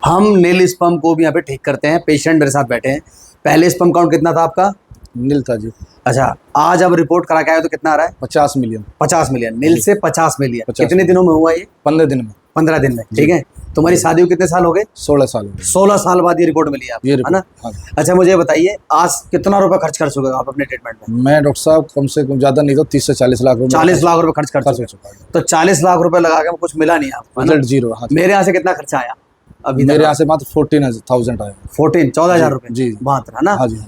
हम नील स्पर्म को भी यहाँ पे ठीक करते हैं। पेशेंट मेरे साथ बैठे हैं। पहले स्पर्म काउंट कितना था आपका? नील था जी। अच्छा, आज अब रिपोर्ट करा के आए तो कितना आ रहा है? 50 मिलियन। 50 मिलियन नील से 50 मिलियन। 50 कितने दिनों में हुआ ये? 15 दिन में। 15 दिन में, ठीक है। तुम्हारी शादी को कितने साल हो गए? 16 साल हो गए। 16 साल बाद ये रिपोर्ट मिली आप, ये है ना? हाँ। अच्छा, मुझे बताइए आज कितना रुपए खर्च कर चुके हो आप अपने ट्रीटमेंट में? मैं डॉक्टर साहब कम से कम ज्यादा नहीं तो 30 से 40 लाख रुपए। 40 लाख रुपए खर्च कर चुके हैं। तो 40 लाख रुपए लगा के कुछ मिला नहीं आपको? Result zero. हाँ, मेरे यहाँ से कितना खर्चा आया अभी? मेरे यहाँ से मात्र 14,000 आया। 14,000 रुपए जी मात्र, है ना? हाँ जी।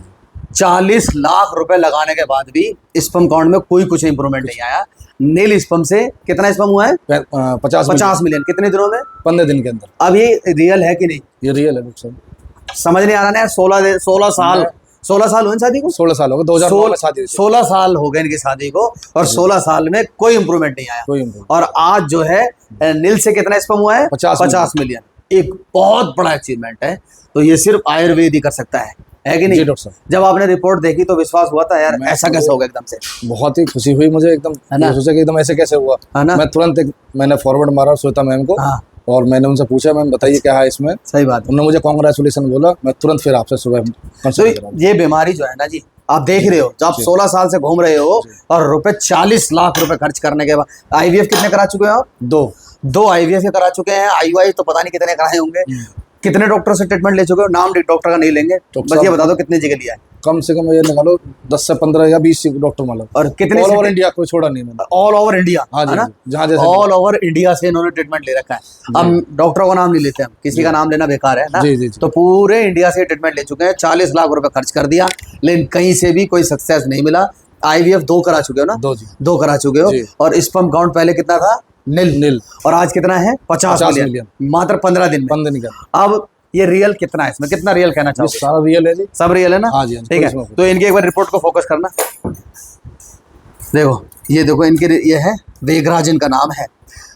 40 लाख रुपए लगाने के बाद भी स्पर्म काउंट में कोई कुछ इंप्रूवमेंट नहीं आया। नील स्पर्म से कितना स्पर्म हुआ है? 50 मिलियन। कितने दिनों में? 15 दिन के अंदर। अब ये रियल है कि नहीं? ये रियल है डॉक्टर साहब। समझ नहीं आ रहा ना। 16 साल हुए शादी को? 16 साल हो गए। 2009 में शादी हुई। 16 साल हो गए इनकी शादी को और 16 साल में कोई इंप्रूवमेंट नहीं आया। और आज जो है नील से कितना स्पर्म हुआ है? 50 मिलियन। एक बहुत बड़ा अचीवमेंट है। तो ये सिर्फ आयुर्वेद ही कर सकता है कि नहीं? डॉक्टर साहब, जब आपने रिपोर्ट देखी तो विश्वास हुआ था यार ऐसा कैसे हो गया एकदम से? बहुत ही खुशी हुई मुझे एकदम, सोचा कि एकदम ऐसे कैसे हुआ, है ना? मैं तुरंत मैंने फॉरवर्ड मारा श्वेता मैम को। हाँ। और मैंने उनसे पूछा मैम बताइए क्या है इसमें। सही बात। उन्होंने मुझे कांग्रेचुलेशन बोला। मैं तुरंत फिर आपसे सुबह। तो ये बीमारी जो है ना जी, आप देख रहे हो, जब आप 16 साल से घूम रहे हो और रुपए 40 लाख रुपए खर्च करने के बाद IVF कितने करा चुके हो आप? 2 IVF करा चुके हैं। IUI तो पता नहीं कितने कराए होंगे। कितने डॉक्टर से ट्रीटमेंट ले चुके हो? नाम डॉक्टर का नहीं लेंगे, बस ये बता दो कितने जगह लिया है? कम से कम ये निकालो 10 से 15 या 20 डॉक्टर मतलब। और कितने? ऑल ओवर इंडिया, कोई छोड़ा नहीं मैंने। ऑल ओवर इंडिया, हाँ जी, जहाँ ऑल ओवर इंडिया से इन्होंने ट्रीटमेंट ले रखा है। हम डॉक्टरों का नाम नहीं लेते, हम किसी का नाम लेना बेकार है ना। तो पूरे इंडिया से ट्रीटमेंट ले चुके हैं। 40 लाख रुपए खर्च कर दिया, लेकिन कहीं से भी कोई सक्सेस नहीं मिला। IVF 2 करा चुके हो ना? 2 करा चुके हो। और स्पर्म काउंट पहले कितना था? नील। और आज कितना है? 50 मिलियन मात्र 15 दिन में। अब ये रियल कितना है? इसमें कितना रियल कहना चाहोगे? सारा रियल है जी। सब रियल है ना? हाँ जी। ठीक है, तो इनके एक बार रिपोर्ट को फोकस करना। देखो, ये देखो इनके, ये है वेगराज इनका नाम है।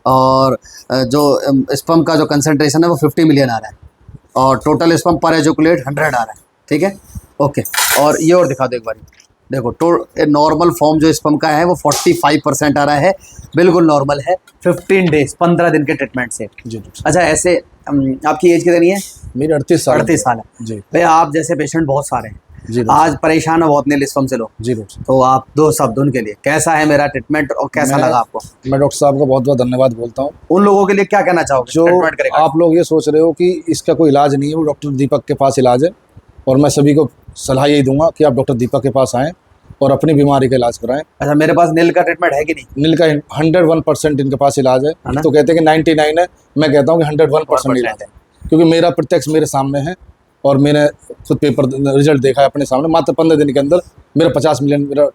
और जो स्पर्म का जो कंसंट्रेशन है वो 50 मिलियन आ रहा है और टोटल स्पर्म पर एजुकुलेट 100 आ रहा है। ठीक है, ओके। और ये और दिखा दो एक बार। देखो नॉर्मल फॉर्म जो स्पर्म का है वो 45% आ रहा है, बिल्कुल नॉर्मल है। 15 डेज 15 दिन के ट्रीटमेंट से। अच्छा, ऐसे आपकी एज कितनी है? मेरी 38 साल। 38 साल है जी। भाई आप जैसे पेशेंट बहुत सारे हैं जी। आज परेशान है बहुत नील स्पर्म से लोग जी। तो आप 2 शब्द उनके लिए, कैसा है मेरा ट्रीटमेंट और कैसा लगा आपको? मैं डॉक्टर साहब को बहुत बहुत धन्यवाद बोलता हूँ। उन लोगों के लिए क्या कहना चाहोगे जो आप लोग ये सोच रहे हो कि इसका कोई इलाज नहीं है, वो डॉक्टर दीपक के पास इलाज है। और मैं सभी को सलाह यही दूंगा कि आप डॉक्टर दीपक के पास आएँ और अपनी बीमारी का इलाज कराएं। अच्छा, मेरे पास नील का ट्रीटमेंट है कि नहीं? नील का 101% इनके पास इलाज है। तो कहते हैं कि 99 है, मैं कहता हूँ कि 101% इलाज है, क्योंकि मेरा प्रत्यक्ष मेरे सामने है और मैंने खुद पेपर रिजल्ट देखा है अपने सामने। मात्र 15 दिन के अंदर मेरा 50 मिलियन मेरा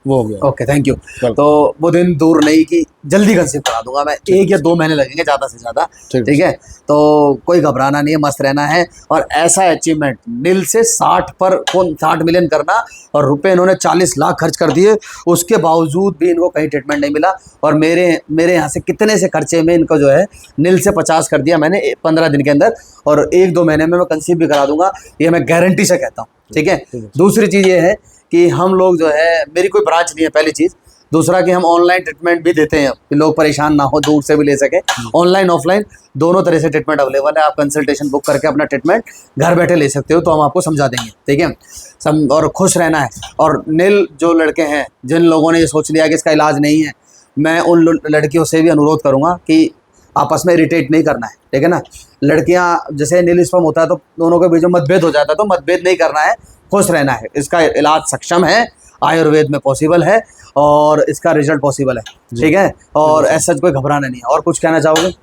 वो हो गया। Okay, thank you. तो वो दिन दूर नहीं कि जल्दी कंसीव करा दूंगा मैं। 1 या 2 महीने लगेंगे ज़्यादा से ज़्यादा। ठीक है, तो कोई घबराना नहीं है, मस्त रहना है। और ऐसा अचीवमेंट नील से 60 मिलियन करना और रुपए इन्होंने 40 लाख खर्च कर दिए, उसके बावजूद भी इनको कहीं ट्रीटमेंट नहीं मिला। और मेरे यहाँ से कितने से खर्चे में इनको जो है नील से 50 कर दिया मैंने 15 दिन के अंदर। और 1-2 महीने में मैं कंसीव भी करा दूंगा, ये मैं गारंटी से कहता हूँ। ठीक है, दूसरी चीज़ ये है कि हम लोग जो है, मेरी कोई ब्रांच नहीं है पहली चीज़। दूसरा कि हम ऑनलाइन ट्रीटमेंट भी देते हैं कि लोग परेशान ना हो, दूर से भी ले सके। ऑनलाइन ऑफलाइन दोनों तरह से ट्रीटमेंट अवेलेबल है। आप कंसल्टेशन बुक करके अपना ट्रीटमेंट घर बैठे ले सकते हो, तो हम आपको समझा देंगे। ठीक है, और खुश रहना है। और नील जो लड़के हैं, जिन लोगों ने ये सोच लिया कि इसका इलाज नहीं है, मैं उन लड़कियों से भी अनुरोध करूँगा कि आपस में इरिटेट नहीं करना है। ठीक है ना? लड़कियां जैसे नील स्पर्म होता है तो दोनों के बीच में मतभेद हो जाता है, तो मतभेद नहीं करना है, खुश रहना है। इसका इलाज सक्षम है, आयुर्वेद में पॉसिबल है और इसका रिजल्ट पॉसिबल है। ठीक है, और ऐसा कोई घबराना नहीं है। और कुछ कहना चाहोगे?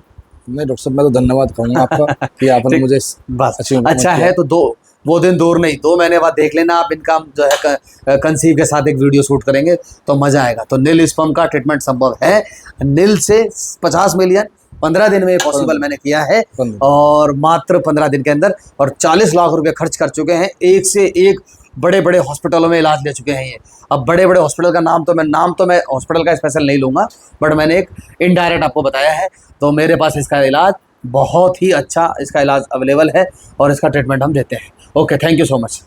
नहीं डॉक्टर साहब, मैं तो धन्यवाद कहूँगा आपका कि आपने मुझे बस अच्छा है। तो वो दिन दूर नहीं, 2 महीने बाद देख लेना आप। इनका जो है कंसीव के साथ एक वीडियो शूट करेंगे तो मज़ा आएगा। तो नील स्पर्म का ट्रीटमेंट संभव है। नील से 50 मिलियन 15 दिन में पॉसिबल मैंने किया है, और मात्र 15 दिन के अंदर। और 40 लाख रुपए खर्च कर चुके हैं। एक से एक बड़े बड़े हॉस्पिटलों में इलाज ले चुके हैं ये। अब बड़े बड़े हॉस्पिटल का नाम तो मैं हॉस्पिटल का स्पेशल नहीं लूँगा, बट मैंने एक इनडायरेक्ट आपको बताया है। तो मेरे पास इसका इलाज बहुत ही अच्छा, इसका इलाज अवेलेबल है और इसका ट्रीटमेंट हम देते हैं। Okay, thank you so much.